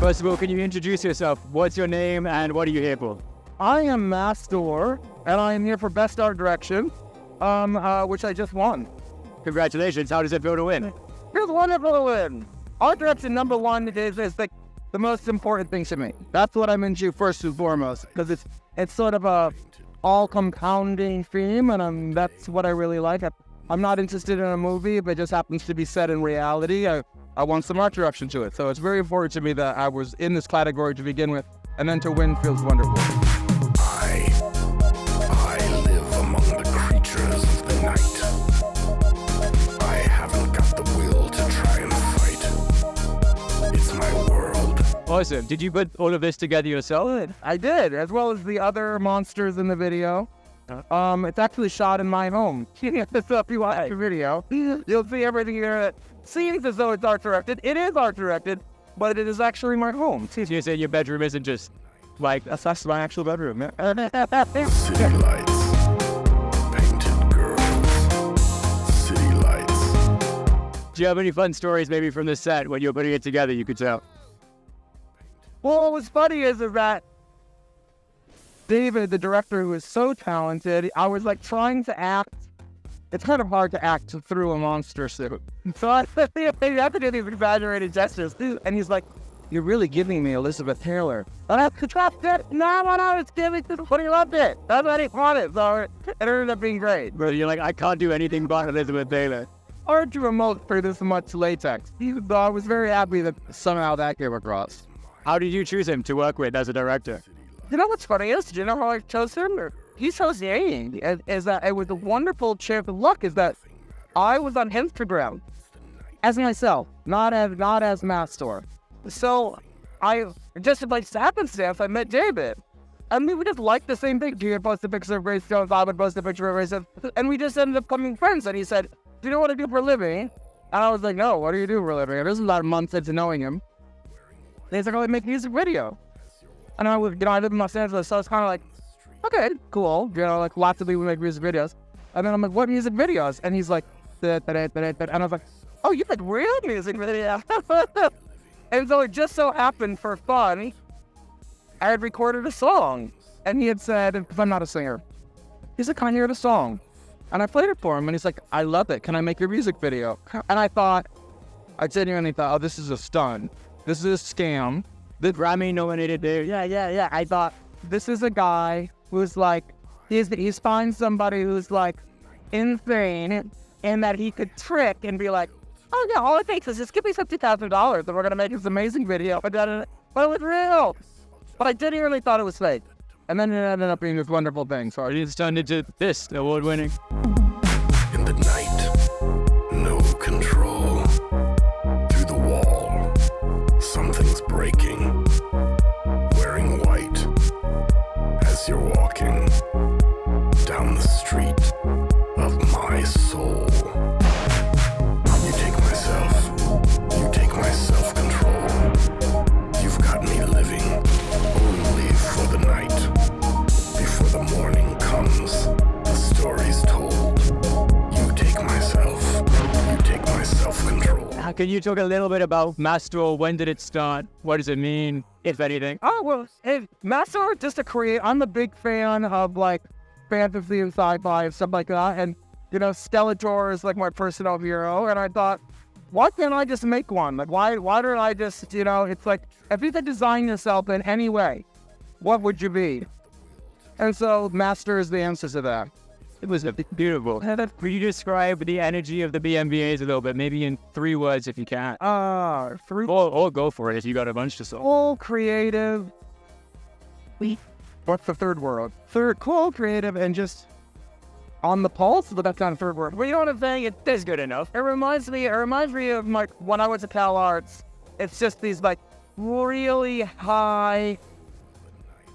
First of all, can you introduce yourself? What's your name and what are you here for? I am Masstor, and I am here for Best Art Direction, which I just won. Congratulations. How does it feel to win? Here's wonderful to win. Art Direction #1 is the most important thing to me. That's what I'm into first and foremost, because it's sort of a all-compounding theme, and that's what I really like. I'm not interested in a movie if it just happens to be set in reality. I want some art direction to it. So it's very important to me that I was in this category to begin with, and then to win feels wonderful. I live among the creatures of the night. I haven't got the will to try and fight. It's my world. Awesome. Did you put all of this together yourself? I did, as well as the other monsters in the video. It's actually shot in my home. So if you watch the video, you'll see everything here that seems as though it's art directed. It is art directed, but it is actually my home. So you say your bedroom isn't just like... That's my actual bedroom. City lights, painted girls, city lights. Do you have any fun stories maybe from the set when you're putting it together you could tell? Well, what was funny is that David, the director, who is so talented, I was like trying to act. It's kind of hard to act through a monster suit. So I have to do these exaggerated gestures. And he's like, "You're really giving me Elizabeth Taylor." And I have to trust it. No, it's giving to what he loved it. That's what he wanted. So it ended up being great. But you're like, I can't do anything but Elizabeth Taylor. Hard to emote for this much latex. So I was very happy that somehow that came across. How did you choose him to work with as a director? You know what's funny is, do you know how I chose him? He chose me. Is that it was a wonderful chance of luck. Is that I was on Instagram as myself, not as Masstor. So I just by happenstance I met David. I mean, we just liked the same thing. He would post a picture of Grace Jones, I would post a picture of Grace Jones, and we just ended up becoming friends. And he said, "Do you know what I do for a living?" And I was like, "No, what do you do for a living?" And this is about a month into knowing him. And he's like, "Oh, I make music video." And I live in Los Angeles, so it's kind of like, okay, cool. Like lots of people make music videos. And then I'm like, "What music videos?" And he's like, and I was like, "Oh, you make real music videos?" And so it just so happened for fun, I had recorded a song. And he had said, because I'm not a singer, he's like, "Can I hear the song?" And I played it for him, and he's like, "I love it. Can I make your music video?" And I genuinely thought, oh, this is a stunt. This is a scam. The Grammy nominated dude. Yeah. I thought, this is a guy who's like, he's find somebody who's like insane and that he could trick and be like, "Oh yeah, all it takes is just give me $50,000 and we're going to make this amazing video." But it was real. But I genuinely thought it was fake. And then it ended up being this wonderful thing. So It's turned into this, award-winning. In the night, no control. Through the wall, something's breaking. Wearing white as you're walking down the street of my soul. You take my self-control. You've got me living only for the night. Before the morning comes, the story's told. You take my self-control. Can you talk a little bit about Masstor? When did it start? What does it mean, if anything? Oh, well, hey, Masstor, just to create, I'm a big fan of like fantasy and sci-fi and stuff like that. And, Skeletor is like my personal hero. And I thought, why can't I just make one? Like, why don't I just, it's like, if you could design yourself in any way, what would you be? And so Masstor is the answer to that. It was beautiful. Could you describe the energy of the BMVAs a little bit, maybe in 3 words if you can? Or go for it if you got a bunch to say. Cool, creative. What's the third word? Cool, creative, and just on the pulse, but that's not a third word. Well, you know what I'm saying? That's good enough. It reminds me of like when I was at Cal Arts. It's just these like really high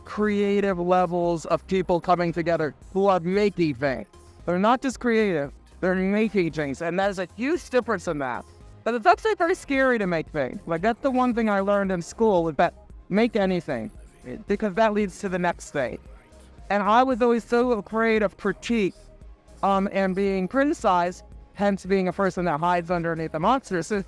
creative levels of people coming together who are making things. They're not just creative, they're making things. And that is a huge difference in that. But it's actually very scary to make things. Like that's the one thing I learned in school was that make anything, because that leads to the next thing. And I was always so afraid of critique and being criticized, hence being a person that hides underneath the monsters. I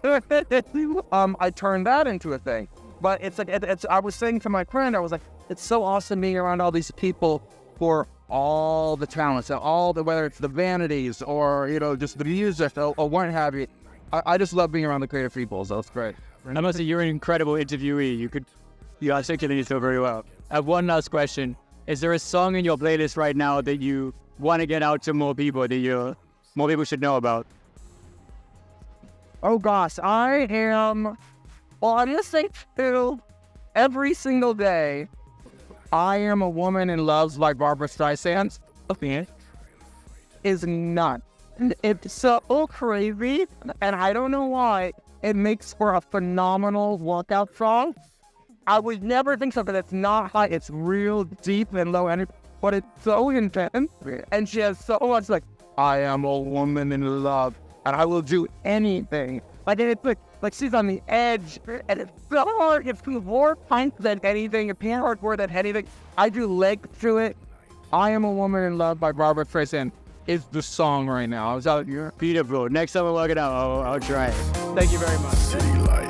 turned that into a thing. But it's like, I was saying to my friend, I was like, it's so awesome being around all these people for all the talents, whether it's the vanities or, just the music or what have you. I just love being around the creative people, so it's great. I must say, you're an incredible interviewee. You articulate yourself very well. I have one last question. Is there a song in your playlist right now that you want to get out to more people, that more people should know about? Oh gosh, I'm listening to every single day. I Am a Woman in Love by Barbara Streisand. Okay. Is nuts. It's so crazy, and I don't know why. It makes for a phenomenal workout song. I would never think so, but it's not high. It's real deep and low energy, but it's so intense. And she has so much I am a woman in love, and I will do anything. It's like she's on the edge, and it's so hard. It's more pints than anything. It's hardcore than anything. I do legs to it. I Am a Woman in Love by Barbara Streisand is the song right now. I was out here. Beautiful. Next time I work it out, I'll try it. Thank you very much. City life.